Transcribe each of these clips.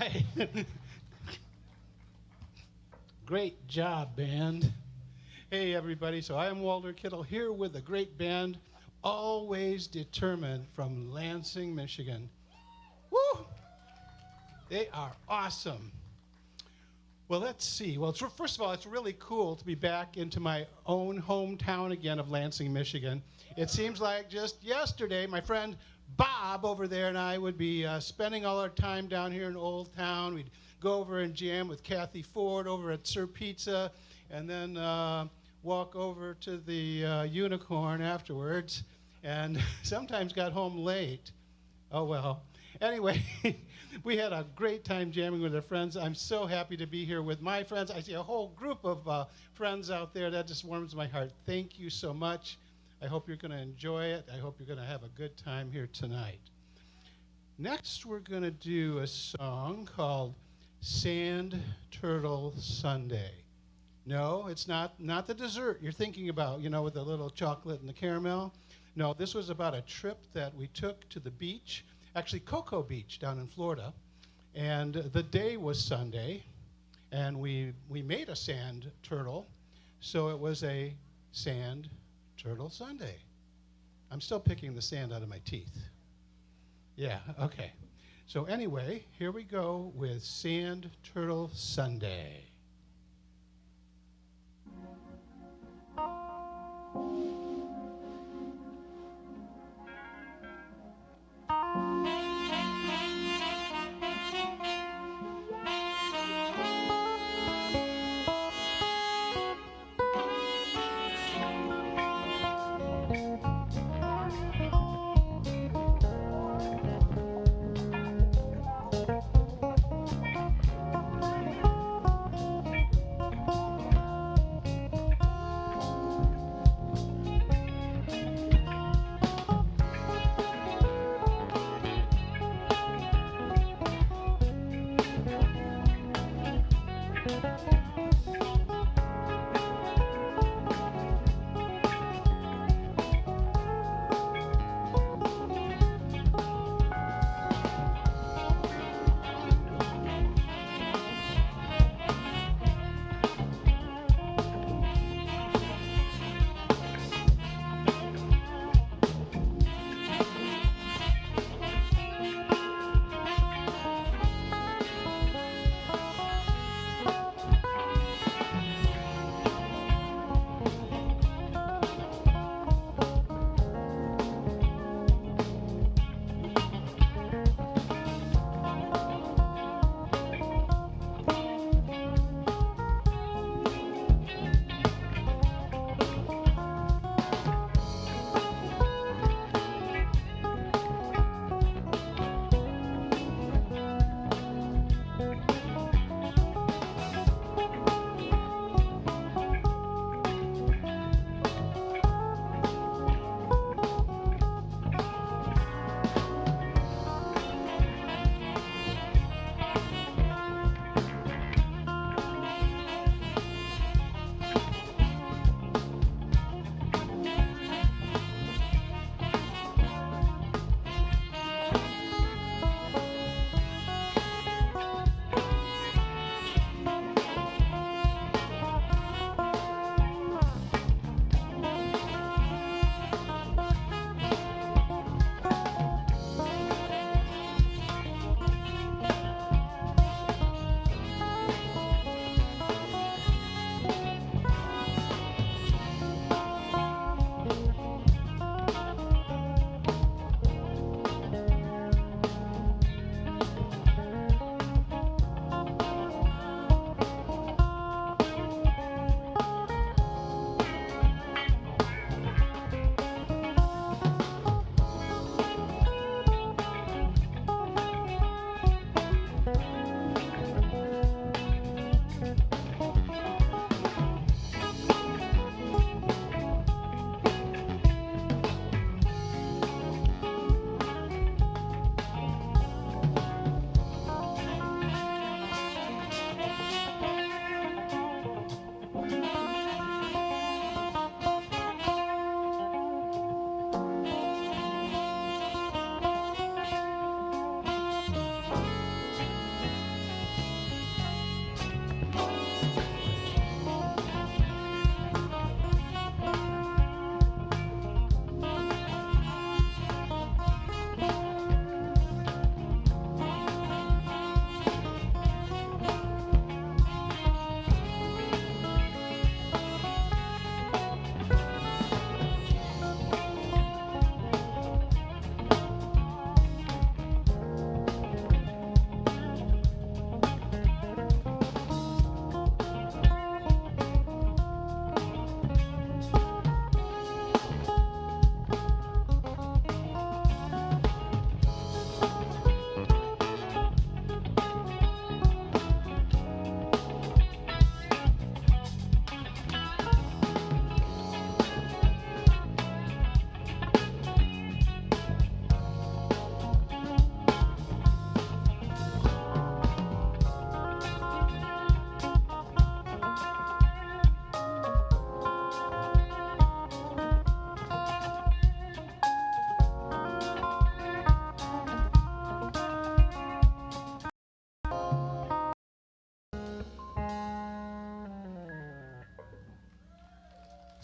right. Great job, band. Hey, everybody. So I am Walter Kittle here with a great band, Always Determined from Lansing, Michigan. Woo! They are awesome. Well, let's see. Well, first of all, it's really cool to be back into my own hometown again of Lansing, Michigan. It seems like just yesterday, my friend Bob over there and I would be spending all our time down here in Old Town. We'd go over and jam with Kathy Ford over at Sir Pizza, and then walk over to the Unicorn afterwards, and sometimes got home late. Oh, well. Anyway, we had a great time jamming with our friends. I'm so happy to be here with my friends. I see a whole group of friends out there. That just warms my heart. Thank you so much. I hope you're going to enjoy it. I hope you're going to have a good time here tonight. Next, we're going to do a song called Sand Turtle Sundae. No, it's not the dessert you're thinking about, you know, with the little chocolate and the caramel. No, this was about a trip that we took to the beach, actually Cocoa Beach down in Florida. And the day was Sunday, and we made a sand turtle, so it was a sand turtle Sundae. I'm still picking the sand out of my teeth. Yeah, okay. So anyway, here we go with Sand Turtle Sundae.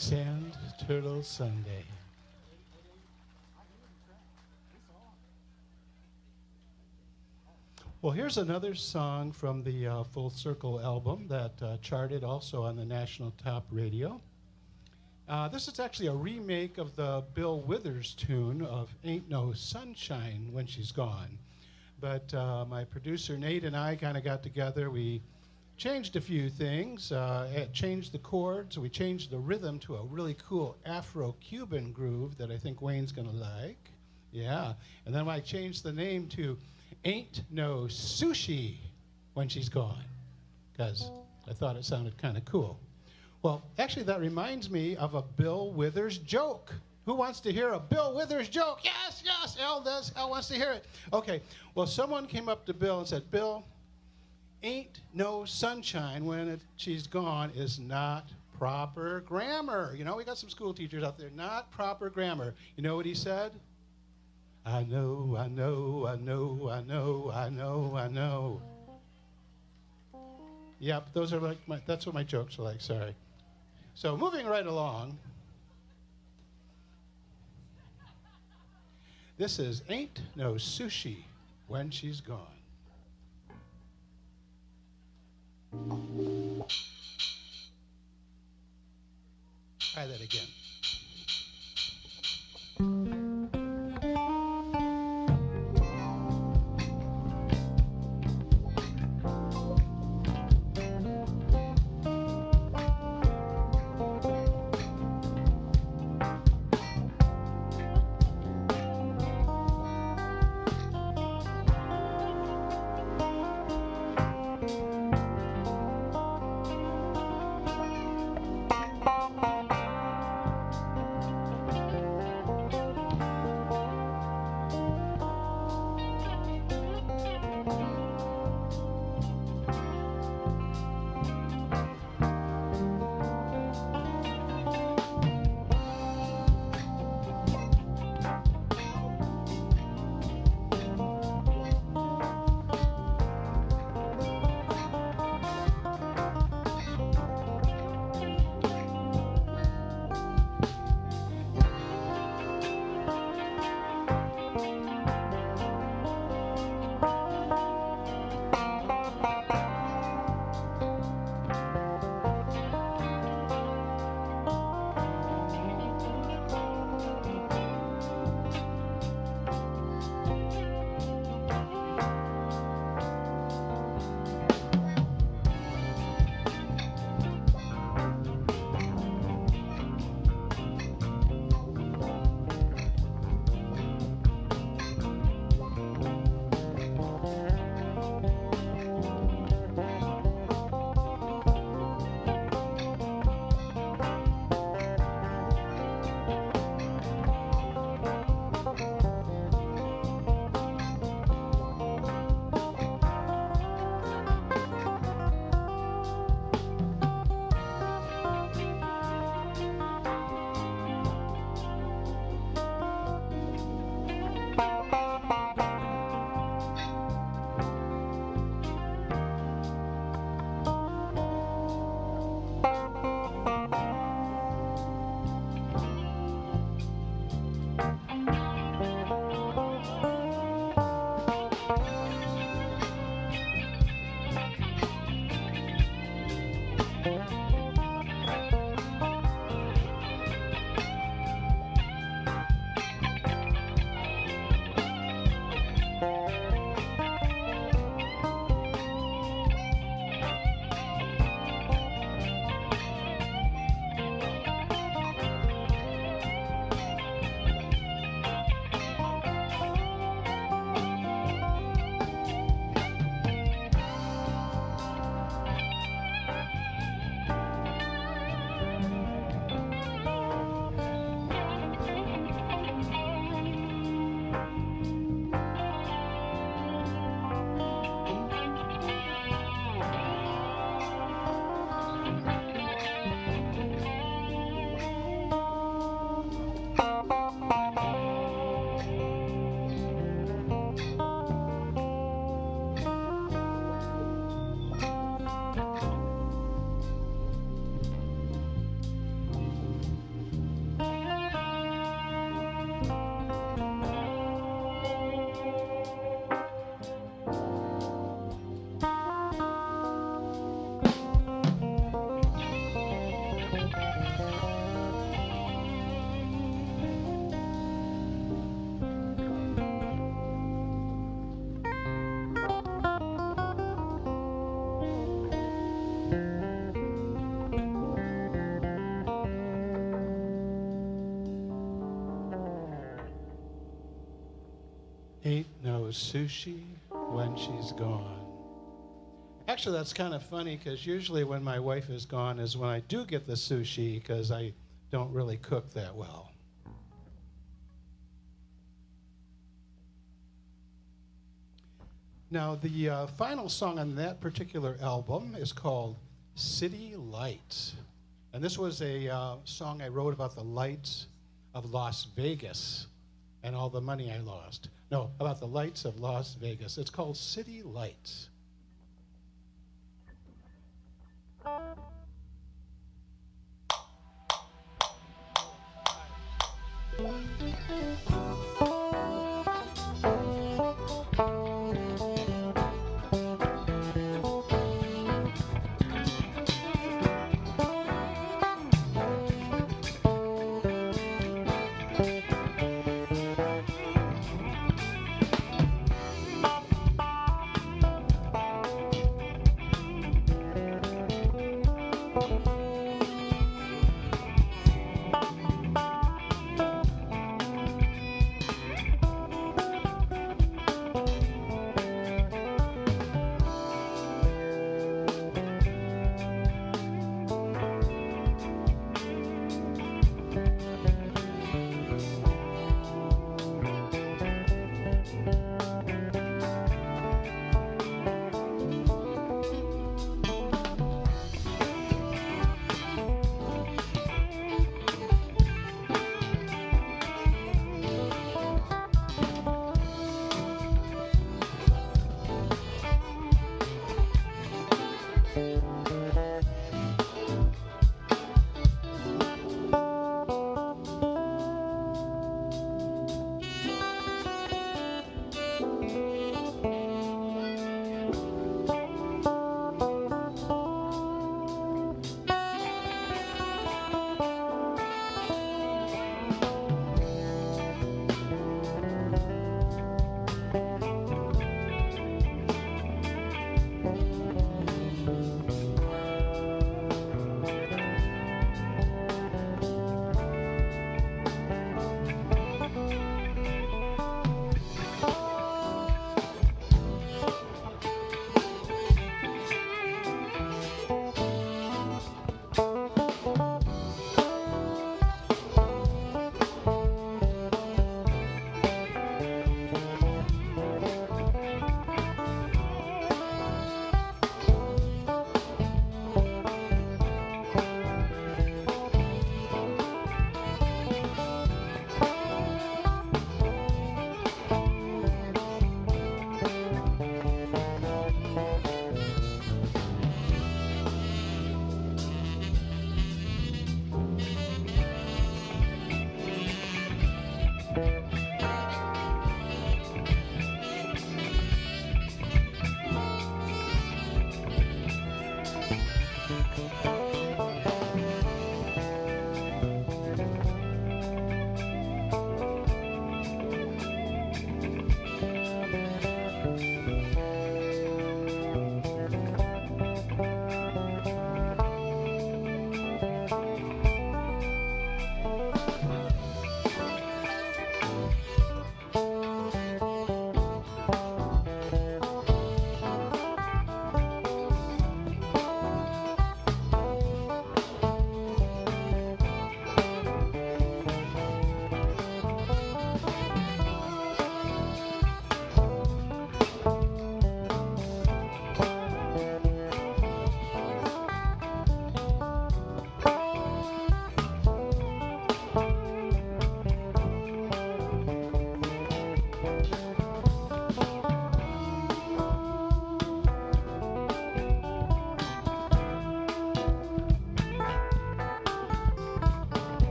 Sand Turtle Sunday. Well, here's another song from the Full Circle album that charted also on the national top radio. This is actually a remake of the Bill Withers tune of Ain't No Sunshine When She's Gone. But my producer Nate and I kind of got together. We changed a few things, changed the chords. We changed the rhythm to a really cool Afro-Cuban groove that I think Wayne's going to like. Yeah. And then I changed the name to Ain't No Sushi When She's Gone, because I thought it sounded kind of cool. Well, actually, that reminds me of a Bill Withers joke. Who wants to hear a Bill Withers joke? Yes, yes, Elle does. Elle wants to hear it. Okay, well, someone came up to Bill and said, Bill, ain't no sunshine when she's gone is not proper grammar. You know, we got some school teachers out there, not proper grammar. You know what he said? I know, I know, I know, I know, I know, I know. Yep, those are like that's what my jokes are like, sorry. So moving right along. This is Ain't No Sushi When She's Gone. Try that again. sushi when she's gone. Actually, that's kind of funny because usually when my wife is gone is when I do get the sushi because I don't really cook that well. Now, the final song on that particular album is called City Lights. And this was a song I wrote about the lights of Las Vegas and all the money I lost. No, about the lights of Las Vegas. It's called City Lights.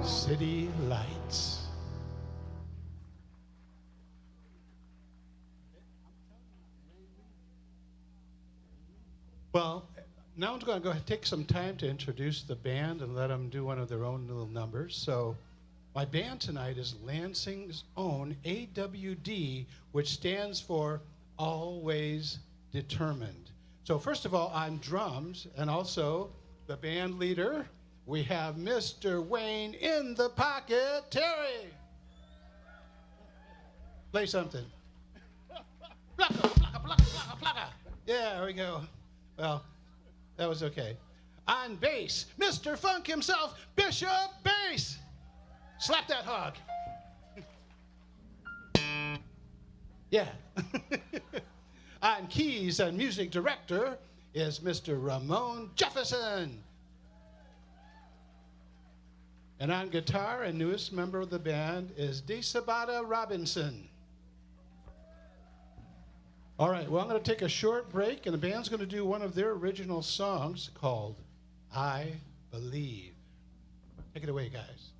City Lights. Well, now I'm going to go ahead and take some time to introduce the band and let them do one of their own little numbers. So my band tonight is Lansing's own AWD, which stands for Always determined. So first of all, on drums and also the band leader, we have Mr. Wayne in the pocket, Terry. Play something. Plaka, plaka, plaka, plaka, plaka. Yeah, there we go. Well, that was okay. On bass, Mr. Funk himself, Bishop Bass. Slap that hog. Yeah. On keys and music director is Mr. Ramon Jefferson. And on guitar and newest member of the band is DeSabata Robinson. All right, well, I'm going to take a short break, and the band's going to do one of their original songs called I Believe. Take it away, guys.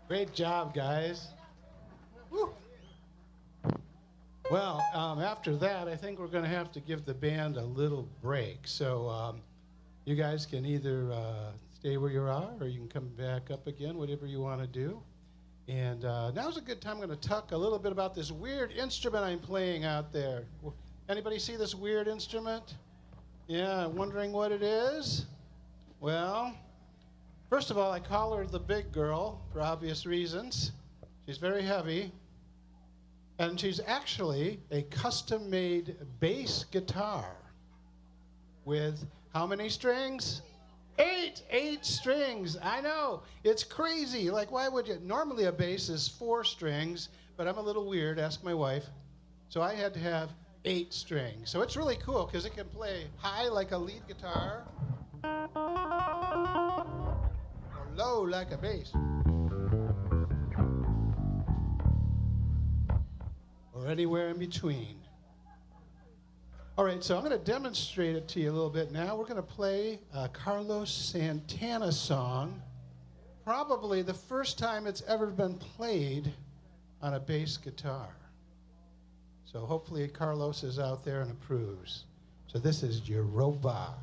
Great job, guys. Woo. Well, after that, I think we're going to have to give the band a little break. So you guys can either stay where you are, or you can come back up again, whatever you want to do. And now's a good time. I'm going to talk a little bit about this weird instrument I'm playing out there. Anybody see this weird instrument? Yeah, wondering what it is? Well, first of all, I call her the big girl for obvious reasons. She's very heavy. And she's actually a custom-made bass guitar with how many strings? 8 strings. I know, it's crazy. Like, why would you? Normally a bass is 4 strings, but I'm a little weird, ask my wife. So I had to have 8 strings. So it's really cool because it can play high like a lead guitar, or low like a bass, or anywhere in between. All right, so I'm going to demonstrate it to you a little bit now. We're going to play a Carlos Santana song, probably the first time it's ever been played on a bass guitar. So hopefully Carlos is out there and approves. So this is Europa.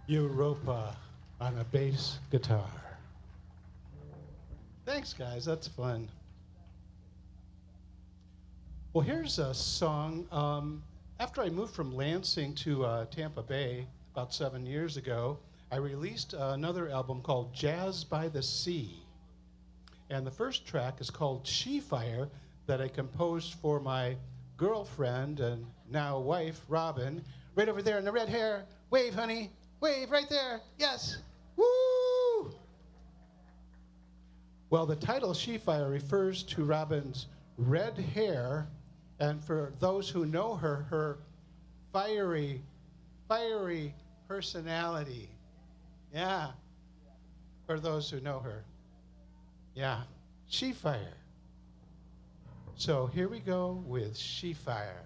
Europa on a bass guitar. Thanks, guys. That's fun. Well, here's a song. After I moved from Lansing to Tampa Bay about 7 years ago, I released another album called Jazz by the Sea. And the first track is called She Fire, that I composed for my girlfriend and now wife, Robin. Right over there in the red hair. Wave, honey. Wave right there. Yes. Woo! Well, the title She Fire refers to Robin's red hair, and for those who know her, her fiery personality. Yeah. For those who know her. Yeah. She Fire. So here we go with She Fire.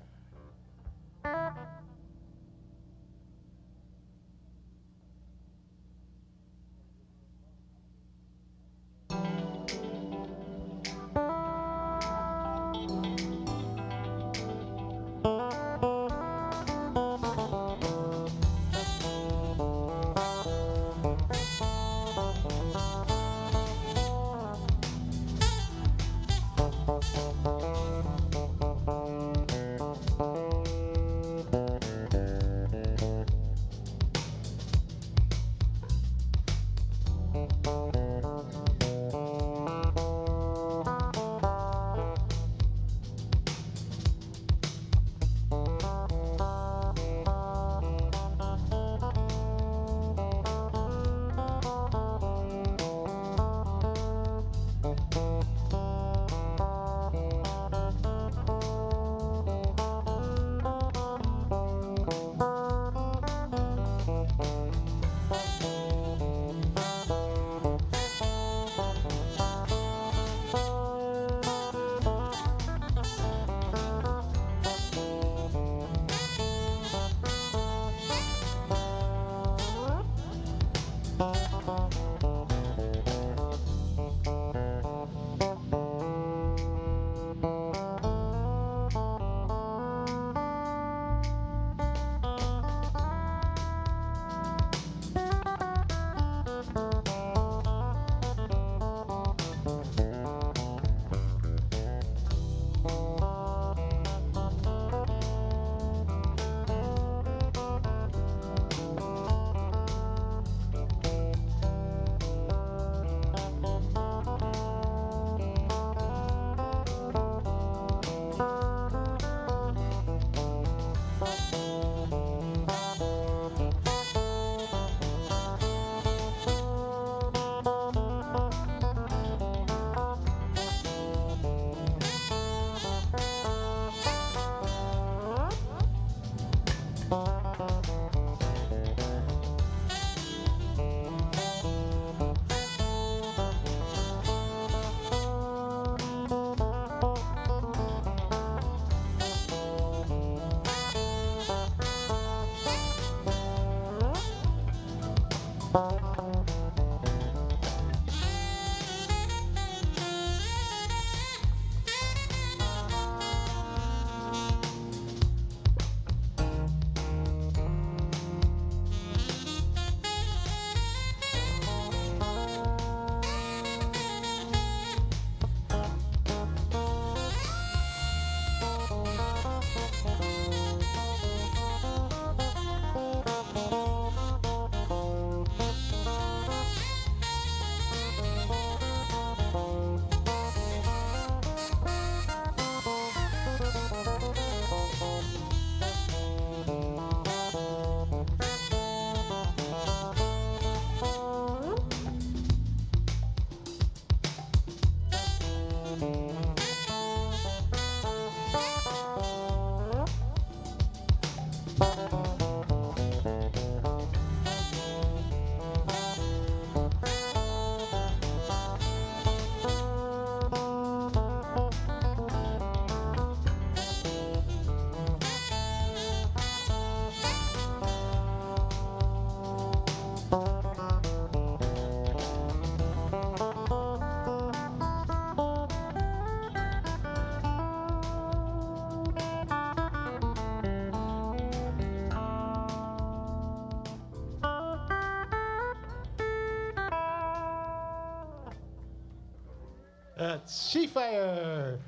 That's She Fire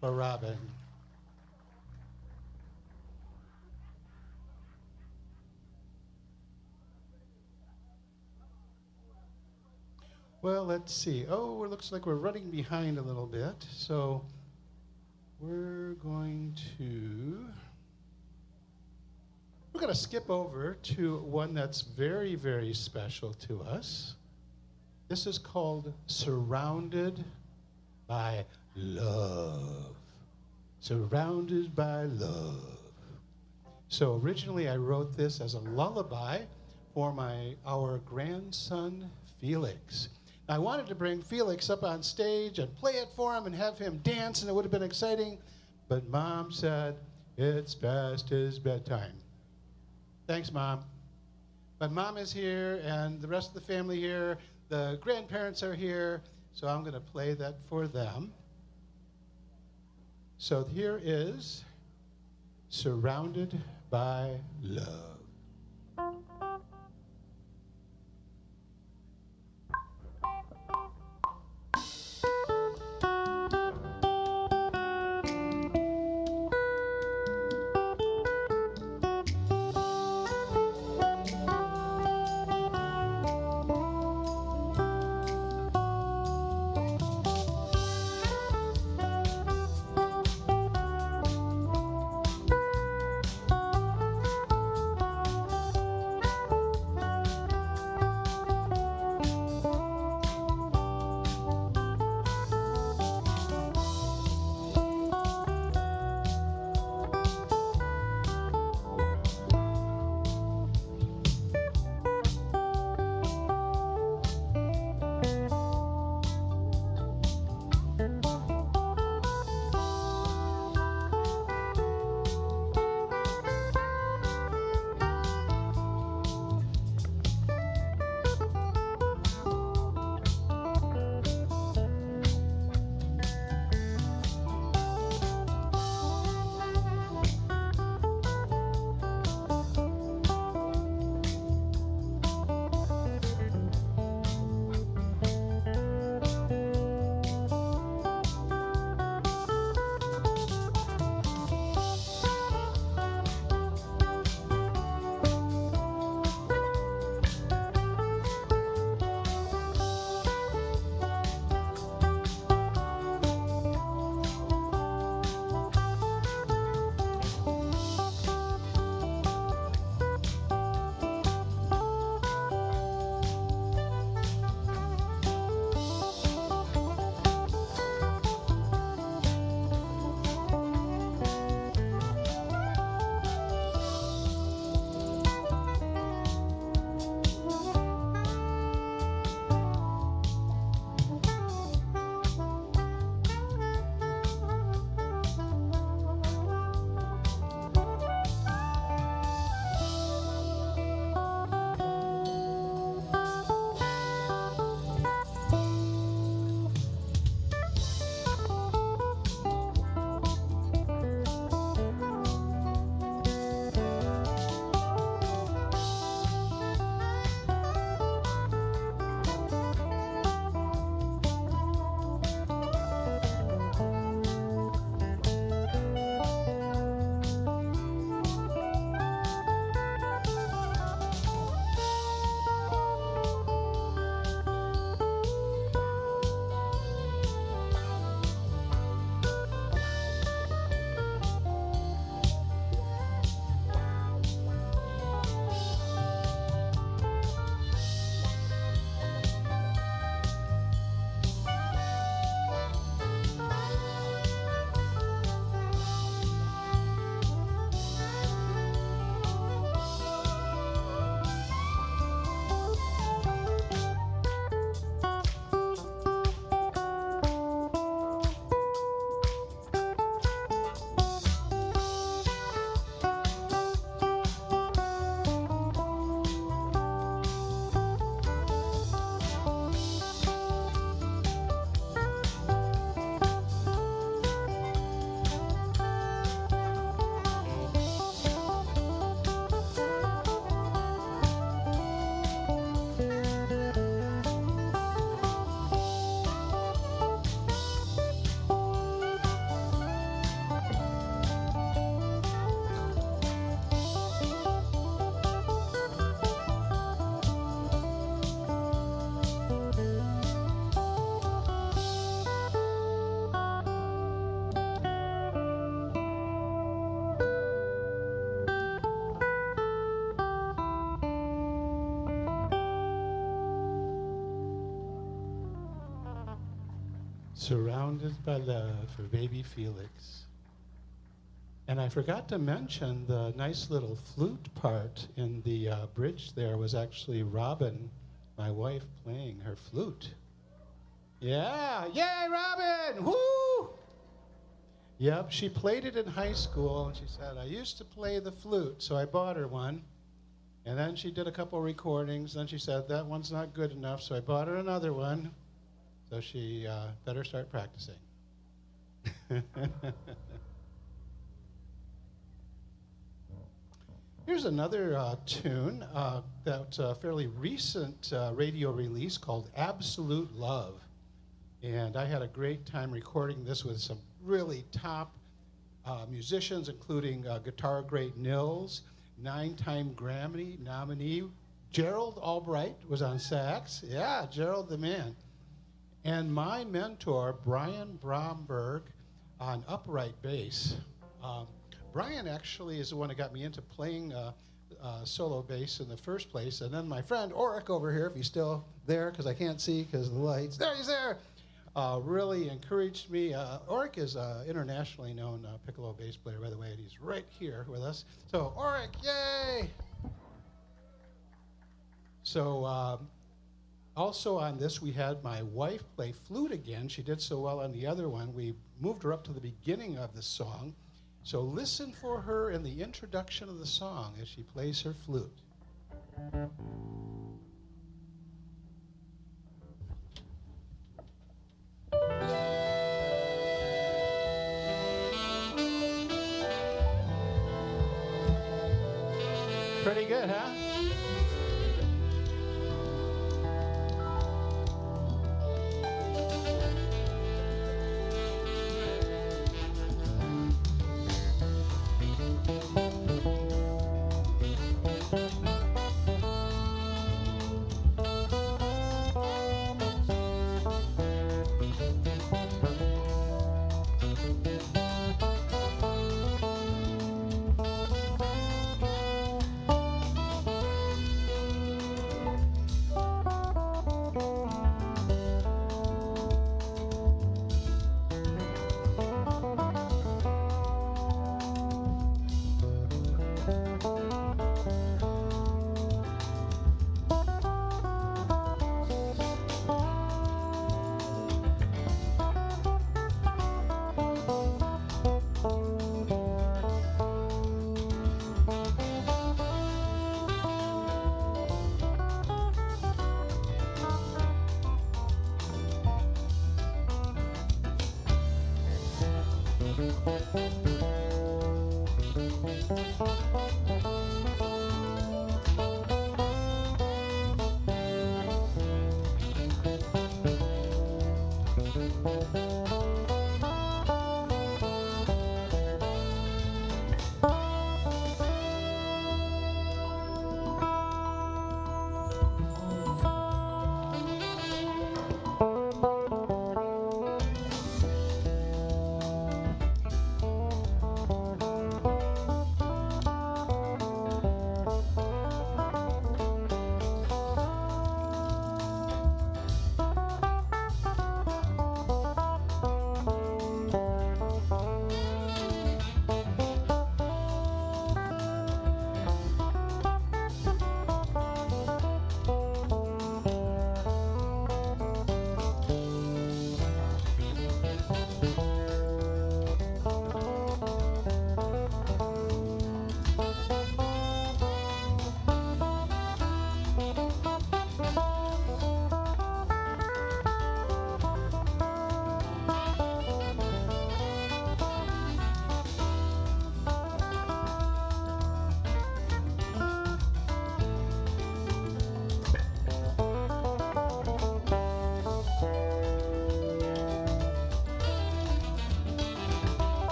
for Robin. Well, let's see. Oh, it looks like we're running behind a little bit. So we're going to skip over to one that's very, very special to us. This is called Surrounded by Love. Surrounded by Love. So originally I wrote this as a lullaby for our grandson, Felix. I wanted to bring Felix up on stage and play it for him and have him dance, and it would have been exciting, but Mom said, it's past his bedtime. Thanks, Mom. But Mom is here, and the rest of the family here, the grandparents are here, so I'm going to play that for them. So here is Surrounded by Love. Surrounded by love for baby Felix. And I forgot to mention the nice little flute part in the bridge there was actually Robin, my wife, playing her flute. Yeah, yay, Robin, woo! Yep, she played it in high school, and she said, I used to play the flute, so I bought her one. And then she did a couple recordings, then she said, that one's not good enough, so I bought her another one. So she better start practicing. Here's another tune that's a fairly recent radio release called Absolute Love. And I had a great time recording this with some really top musicians, including guitar great Nils, 9-time Grammy nominee Gerald Albright was on sax. Yeah, Gerald the man. And my mentor, Brian Bromberg, on upright bass. Brian actually is the one that got me into playing solo bass in the first place. And then my friend Oric over here, if he's still there, because I can't see because of the lights. There, he's there. Really encouraged me. Oric is an internationally known piccolo bass player, by the way, and he's right here with us. So, Oric, yay! So, also on this, we had my wife play flute again. She did so well on the other one. We moved her up to the beginning of the song. So listen for her in the introduction of the song as she plays her flute. Pretty good, huh?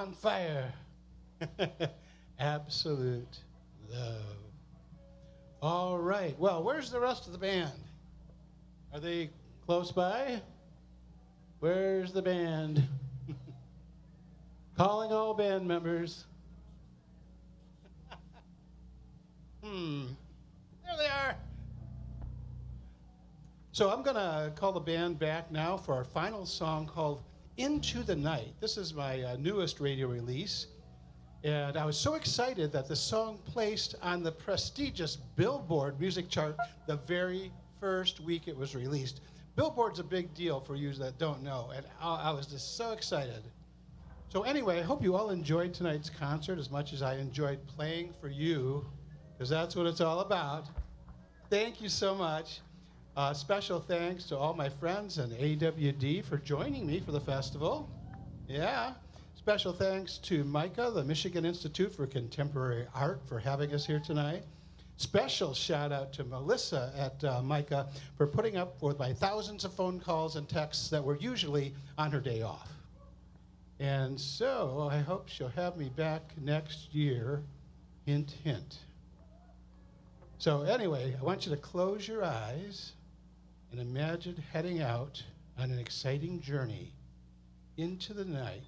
on fire. Absolute love. All right. Well, where's the rest of the band? Are they close by? Where's the band? Calling all band members. There they are. So I'm going to call the band back now for our final song called Into the Night. This is my newest radio release. And I was so excited that the song placed on the prestigious Billboard music chart the very first week it was released. Billboard's a big deal for you that don't know, and I was just so excited. So anyway, I hope you all enjoyed tonight's concert as much as I enjoyed playing for you, because that's what it's all about. Thank you so much. Special thanks to all my friends and AWD for joining me for the festival. Yeah. Special thanks to Micah, the Michigan Institute for Contemporary Art, for having us here tonight. Special shout out to Melissa at Micah for putting up with my thousands of phone calls and texts that were usually on her day off. And so I hope she'll have me back next year. Hint, hint. So anyway, I want you to close your eyes and imagine heading out on an exciting journey into the night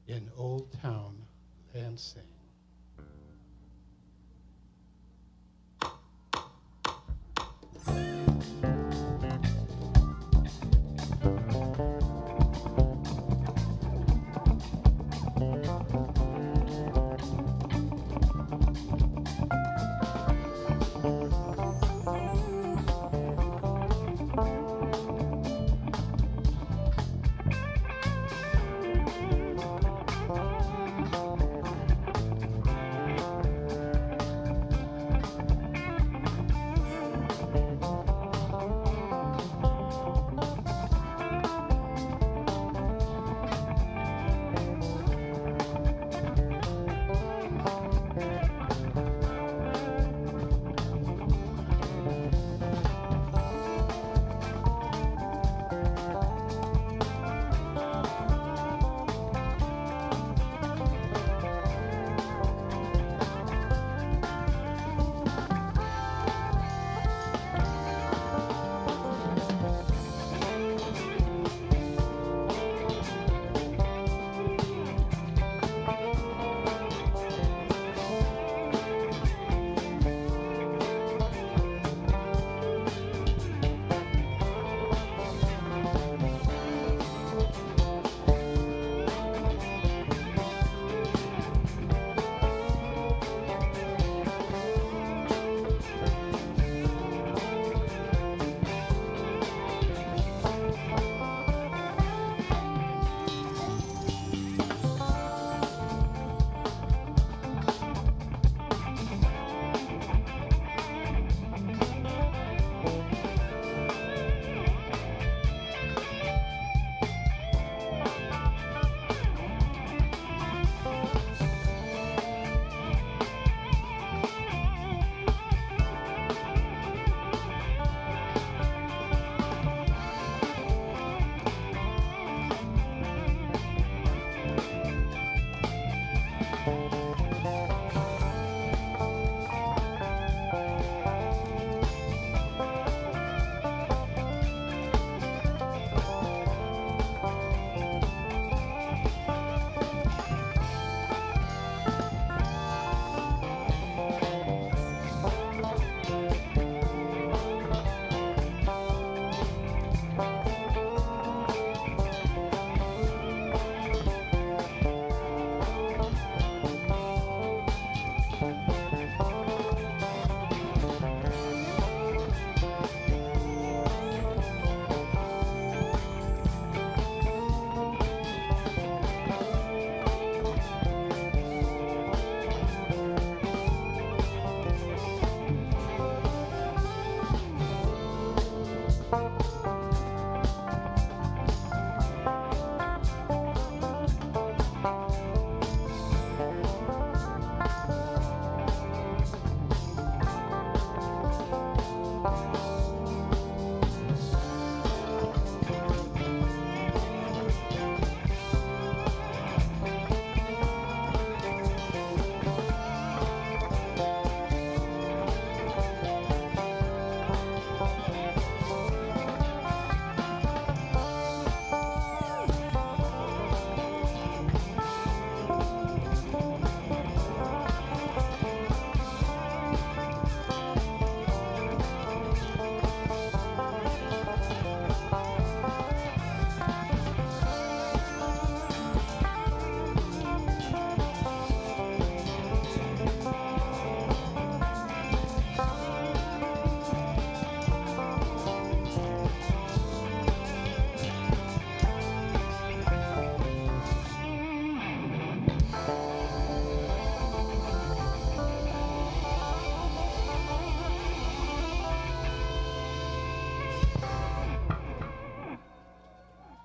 in Old Town, Lansing.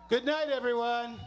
Good night, everyone.